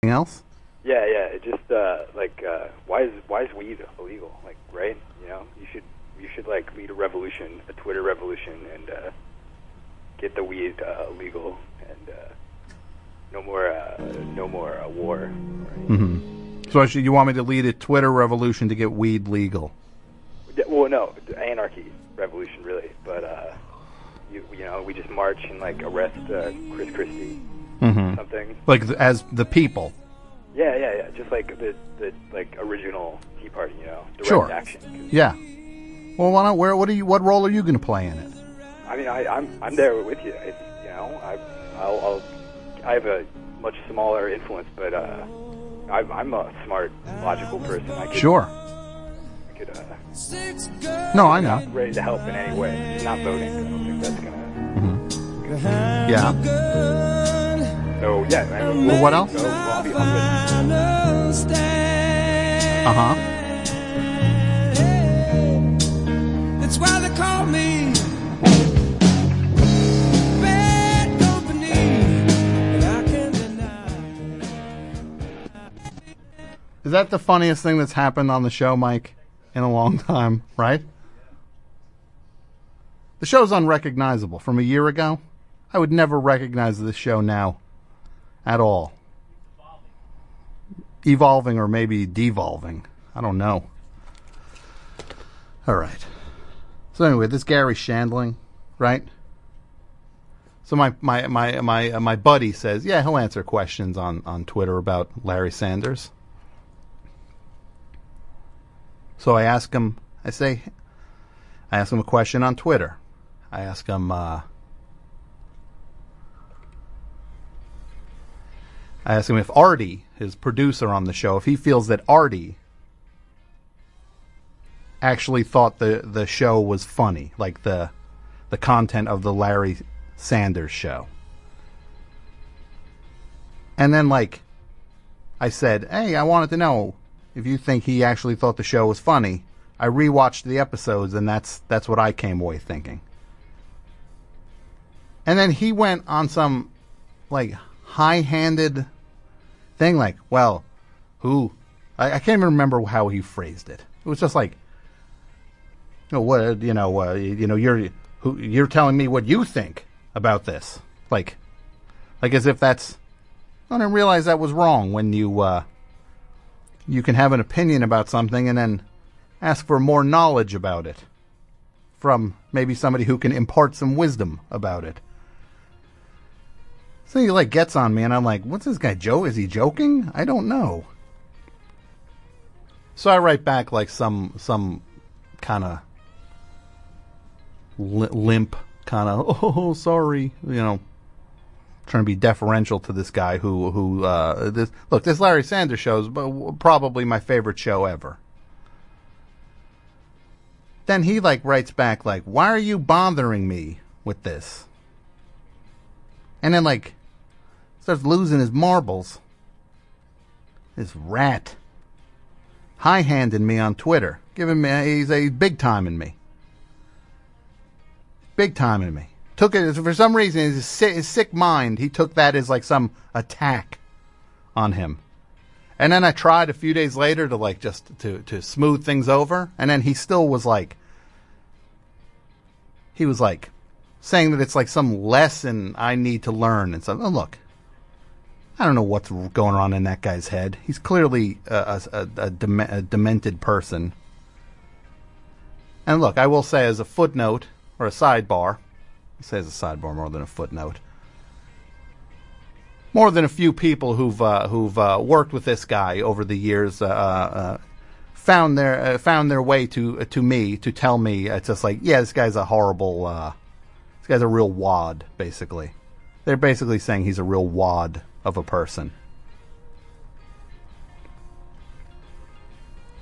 Anything else? Yeah. It just why is weed illegal? Like, right? You know, you should like lead a revolution, a Twitter revolution, and get the weed legal, and no more war. Right? Mm-hmm. So you want me to lead a Twitter revolution to get weed legal? Well, no, anarchy revolution, really. But you know, we just march and like arrest Chris Christie, something like as the people. Yeah. Just like the like original Tea Party, you know, direct sure. action. Yeah. Well, why not? What role are you going to play in it? I mean, I'm there with you. You know, I have a much smaller influence, but I'm a smart, logical person. Sure. I could. No, I know. Not ready to help in any way. Just not voting. I don't think that's gonna. Yeah. So yeah. I mean, well, what else? So I'll be on it. That's why they call me. Is that the funniest thing that's happened on the show, Mike, in a long time, right? The show's unrecognizable. From a year ago, I would never recognize this show now at all. Evolving or maybe devolving. I don't know. All right. So anyway, this Garry Shandling, right? So my buddy says, yeah, he'll answer questions on Twitter about Larry Sanders. So I ask him a question on Twitter. I ask him if Artie, his producer on the show, if he feels that Artie actually thought the show was funny, like the content of the Larry Sanders show. And then, like, I said, hey, I wanted to know if you think he actually thought the show was funny. I rewatched the episodes, and that's what I came away thinking. And then he went on some, like, high-handed thing, like, well, who? I can't even remember how he phrased it. It was just like, you're telling me what you think about this, like as if that's. I didn't realize that was wrong when you can have an opinion about something and then ask for more knowledge about it from maybe somebody who can impart some wisdom about it. So he like gets on me, and I'm like, what's this guy, Joe? Is he joking? I don't know. So I write back like some kind of limp kind of, oh, sorry, trying to be deferential to this guy this Larry Sanders show is probably my favorite show ever. Then he like writes back like, why are you bothering me with this? And then like starts losing his marbles. This rat high-handed me on Twitter, he's a big timing me. Big timing me. Took it for some reason. His sick mind. He took that as like some attack on him. And then I tried a few days later to like just to smooth things over, and then he still was like. He was like saying that it's like some lesson I need to learn and stuff. Oh, look, I don't know what's going on in that guy's head. He's clearly a demented person. And look, I will say as a footnote or a sidebar. He says a sidebar more than a footnote. More than a few people who've worked with this guy over the years found their way to me to tell me it's just like, yeah, this guy's a horrible. This guy's a real wad. Basically, they're basically saying he's a real wad of a person.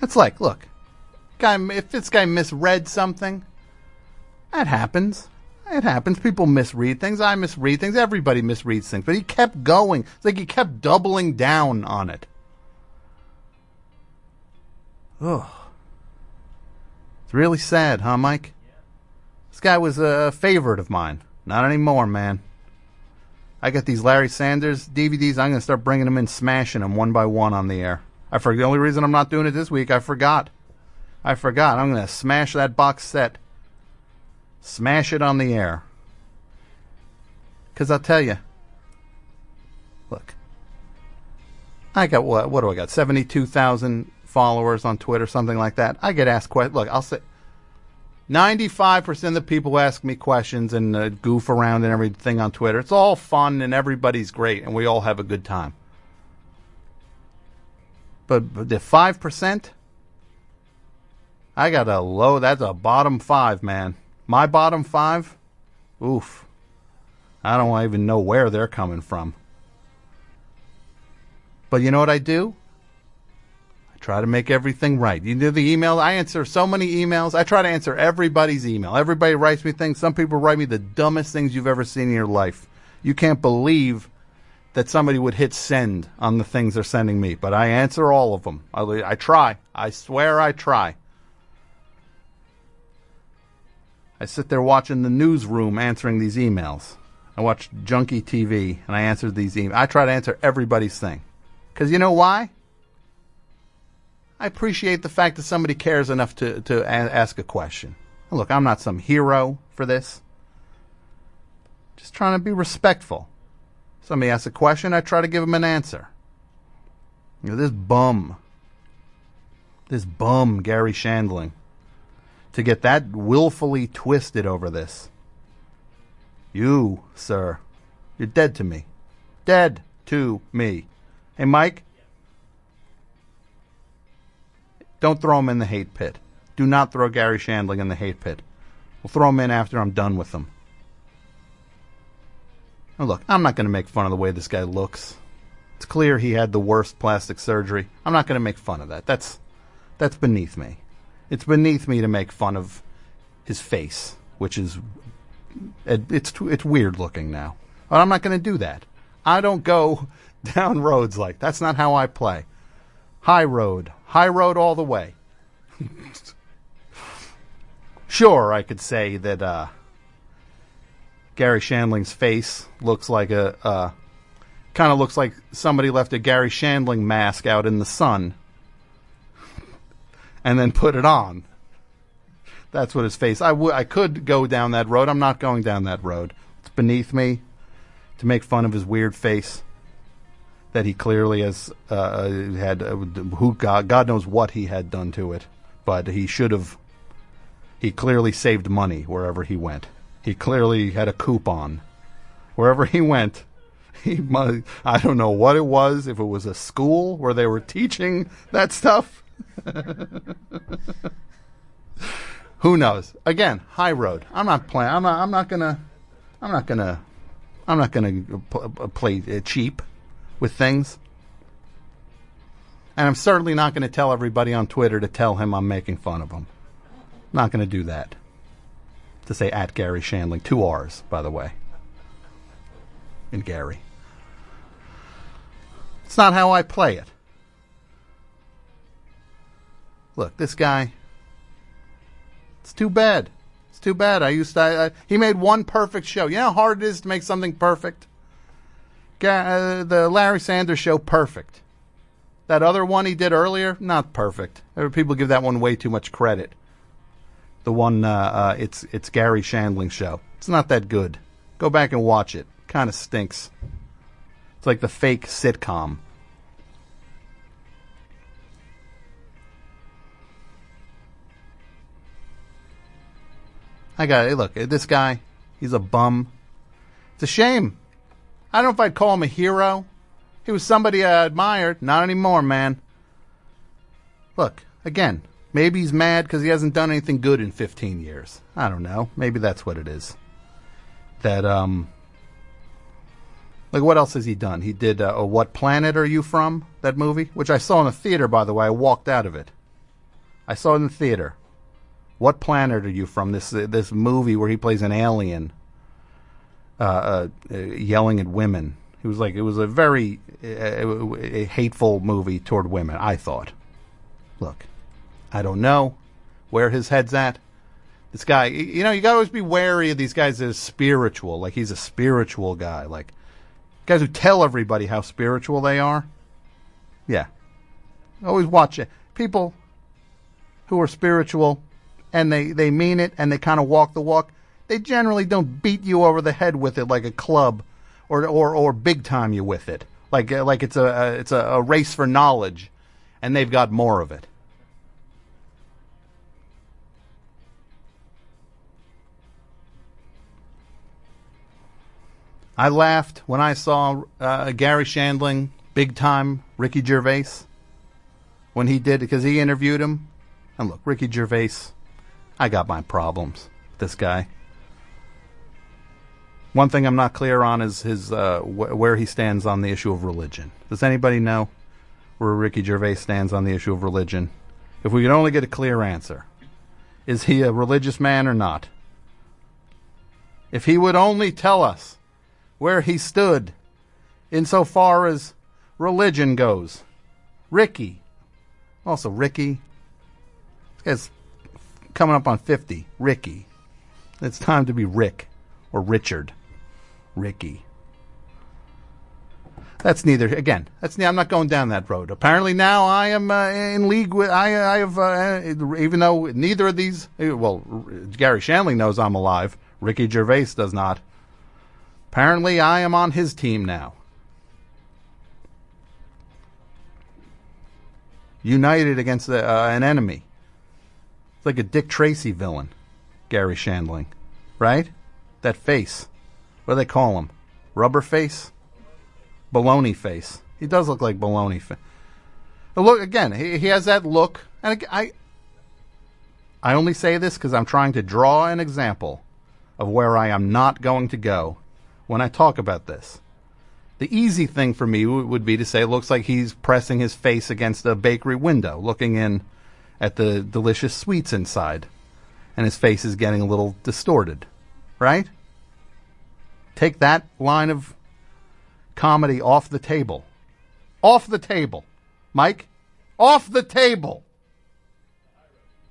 It's like, look, if this guy misread something, that happens. It happens. People misread things. I misread things. Everybody misreads things. But he kept going. It's like he kept doubling down on it. Ugh. It's really sad, huh, Mike? This guy was a favorite of mine. Not anymore, man. I got these Larry Sanders DVDs. I'm going to start bringing them in, smashing them one by one on the air. I forgot. The only reason I'm not doing it this week, I forgot. I'm going to smash that box set. Smash it on the air. Because I'll tell you. Look. I got what do I got? 72,000 followers on Twitter, something like that. I get asked questions. Look, I'll say 95% of the people who ask me questions and goof around and everything on Twitter, it's all fun and everybody's great and we all have a good time. But the 5%, I got that's a bottom 5, man. My bottom 5, oof. I don't even know where they're coming from. But you know what I do? I try to make everything right. You do the email. I answer so many emails. I try to answer everybody's email. Everybody writes me things. Some people write me the dumbest things you've ever seen in your life. You can't believe that somebody would hit send on the things they're sending me. But I answer all of them. I try. I swear I try. I sit there watching the newsroom answering these emails. I watch junky TV and I answer these emails. I try to answer everybody's thing. Because you know why? I appreciate the fact that somebody cares enough to ask a question. Look, I'm not some hero for this. Just trying to be respectful. Somebody asks a question, I try to give them an answer. You know, this bum, Garry Shandling, to get that willfully twisted over this. You, sir, you're dead to me. Dead to me. Hey, Mike, don't throw him in the hate pit. Do not throw Garry Shandling in the hate pit. We'll throw him in after I'm done with him. Now look, I'm not going to make fun of the way this guy looks. It's clear he had the worst plastic surgery. I'm not going to make fun of that. That's beneath me. It's beneath me to make fun of his face, which is it's weird looking now. But I'm not going to do that. I don't go down roads like that's not how I play. High road all the way. Sure, I could say that Garry Shandling's face looks like kind of looks like somebody left a Garry Shandling mask out in the sun and then put it on. That's what his face. I could go down that road. I'm not going down that road. It's beneath me to make fun of his weird face that he clearly has had. God knows what he had done to it, but he should have. He clearly saved money wherever he went. He clearly had a coupon wherever he went. I don't know what it was. If it was a school where they were teaching that stuff. Who knows? Again, high road. I'm not playing. I'm not gonna play cheap with things. And I'm certainly not going to tell everybody on Twitter to tell him I'm making fun of him. I'm not going to do that. To say at Garry Shandling, 2 R's, by the way. In Gary. It's not how I play it. Look, this guy. It's too bad. It's too bad. He made one perfect show. You know how hard it is to make something perfect? The Larry Sanders Show, perfect. That other one he did earlier, not perfect. People give that one way too much credit. The one, it's Garry Shandling Show. It's not that good. Go back and watch it. Kind of stinks. It's like the fake sitcom. Look, this guy, he's a bum. It's a shame. I don't know if I'd call him a hero. He was somebody I admired. Not anymore, man. Look, again, maybe he's mad because he hasn't done anything good in 15 years. I don't know. Maybe that's what it is. That, like, what else has he done? He did What Planet Are You From? That movie, which I saw in the theater, by the way. I walked out of it. I saw it in the theater. What Planet Are You From? This movie where he plays an alien yelling at women. It was a very a hateful movie toward women, I thought. Look, I don't know where his head's at. This guy, you know, you gotta always be wary of these guys that are spiritual. Like, he's a spiritual guy. Like, Guys who tell everybody how spiritual they are. Yeah. Always watch it. People who are spiritual and they mean it and they kind of walk the walk, they generally don't beat you over the head with it like a club or big time you with it. Like it's a race for knowledge and they've got more of it. I laughed when I saw Garry Shandling, big time Ricky Gervais, when he did, because he interviewed him. And look, Ricky Gervais, I got my problems with this guy. One thing I'm not clear on is his where he stands on the issue of religion. Does anybody know where Ricky Gervais stands on the issue of religion? If we could only get a clear answer. Is he a religious man or not? If he would only tell us where he stood insofar as religion goes. Ricky. Also, Ricky. This guy's coming up on 50. Ricky. It's time to be Rick or Richard. Ricky. That's neither. Again, I'm not going down that road. Apparently now I am in league with. I have even though neither of these. Well, Garry Shandling knows I'm alive. Ricky Gervais does not. Apparently, I am on his team now. United against an enemy. It's like a Dick Tracy villain, Garry Shandling. Right? That face. What do they call him? Rubber face? Baloney face. He does look like baloney face. Look, again, he has that look. And I only say this because I'm trying to draw an example of where I am not going to go when I talk about this. The easy thing for me would be to say it looks like he's pressing his face against a bakery window, looking in at the delicious sweets inside, and his face is getting a little distorted, right? Take that line of comedy off the table. Off the table. Mike, off the table.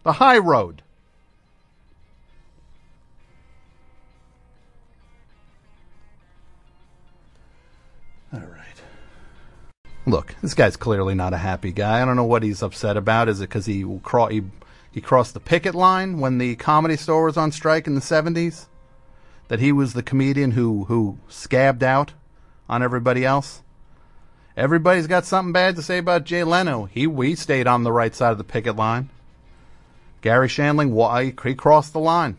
The high road. All right. Look, this guy's clearly not a happy guy. I don't know what he's upset about. Is it because he crossed the picket line when the Comedy Store was on strike in the 70s? That he was the comedian who scabbed out on everybody else? Everybody's got something bad to say about Jay Leno. He stayed on the right side of the picket line. Garry Shandling, he crossed the line.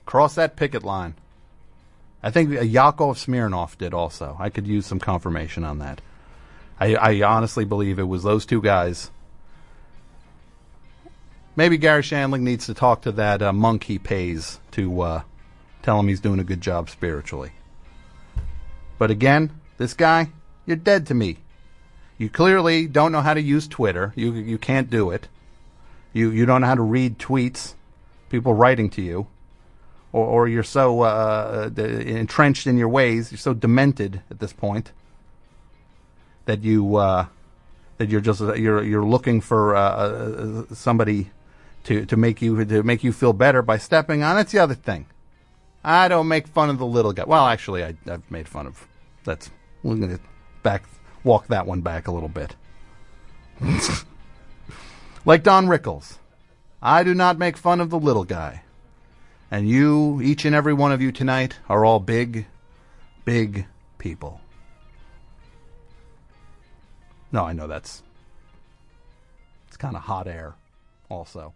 Crossed that picket line. I think Yakov Smirnoff did also. I could use some confirmation on that. I honestly believe it was those two guys. Maybe Garry Shandling needs to talk to that monk he pays to tell him he's doing a good job spiritually. But again, this guy, you're dead to me. You clearly don't know how to use Twitter. You can't do it. You don't know how to read tweets, people writing to you. Or you're so entrenched in your ways, you're so demented at this point that you're looking for somebody to make you feel better by stepping on. That's the other thing. I don't make fun of the little guy. Well, actually, I've made fun of. We're going to walk that one back a little bit. Like Don Rickles, I do not make fun of the little guy. And you, each and every one of you tonight, are all big, big people. No, I know it's kind of hot air also.